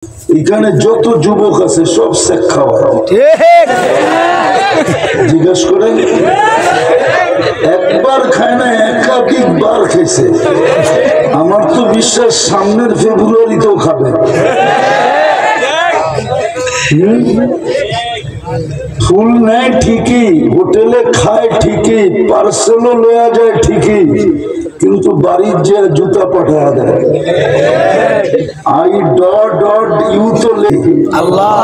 এখানে যত যুবক আছে সব শেখ খাওয়া জিজ্ঞাসা করেন একবার খায় না একাধিকবার খেয়েছে। আমার তো বিশ্বাস সামনের ফেব্রুয়ারিতেও খাবে। ফুল নেয় ঠিকই, হোটেলে খায় ঠিকই, পার্সেলও লয়া যায় ঠিকই, কিন্তু বাড়ির যে জুতা পাঠায় দেয়। IU তো আল্লাহ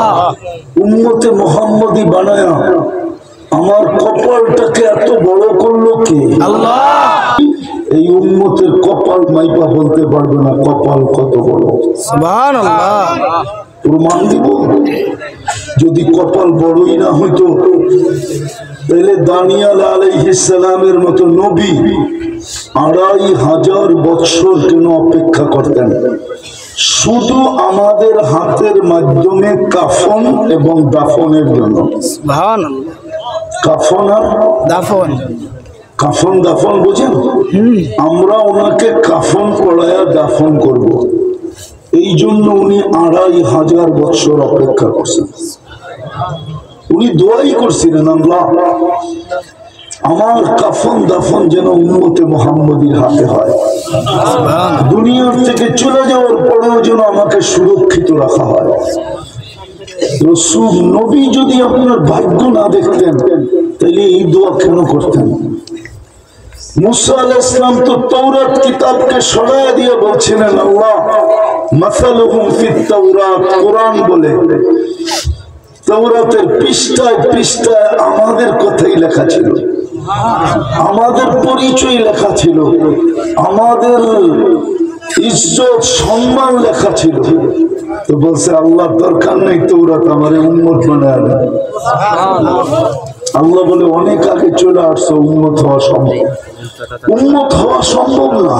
উম্মতে মোহাম্মদী বানায়া আমার কপালটাকে এত বড় করলো কে? আল্লাহ। এই উম্মতের কপাল মাইপা বলতে পারবে না কপাল কত বড়। সুবহানাল্লাহ। প্রমাণ দিব। যদি কপাল বড়ই না হইতো তাহলে দানিয়াল আলাইহিস সালামের মতো নবী 2500 বছর কেন অপেক্ষা করতেন? শুধু আমাদের হাতের মাধ্যমে কাফন এবং দাফনের জন্য। সুবহানাল্লাহ। কাফন আর দাফন, কাফন দাফন বুঝেন? আমরা ওনাকে কাফন পড়ায়া দাফন করব, এই জন্য উনি 2500 বছর অপেক্ষা করছেন। উনি দোয়াই করছিলেন, আল্লাহ আমার কাফন দাফন যেন উম্মতে মুহাম্মদীর হাতে হয়, দুনিয়ার থেকে চলে যাওয়ার পরেও যেন আমাকে সুরক্ষিত রাখা হয়। রাসূল নবী যদি আপনার ভাগ্য না দেখতেন তাহলে এই দোয়া কেন করতেন? মুসা আলাইহিস সালাম তো তাওরাত কিতাবকে সরায়া দিয়ে বলছিলেন আল্লাহ মাসালুহুম ফিত তাওরাত, কোরআন বলে তাওরাতের পৃষ্ঠায় পৃষ্ঠায় আমাদের কথাই লেখা ছিল, আমাদের পরিচয় লেখা ছিল, আমাদের ইজ্জত সম্মান লেখা ছিল। তো বলছে আল্লাহ দরকার নেই তাওরাত, আমারে উম্মত বানায় না। আল্লাহ বলে অনেক আগে চলে আসছো, উম্মত হওয়া সম্ভব, উম্মত হওয়া সম্ভব না।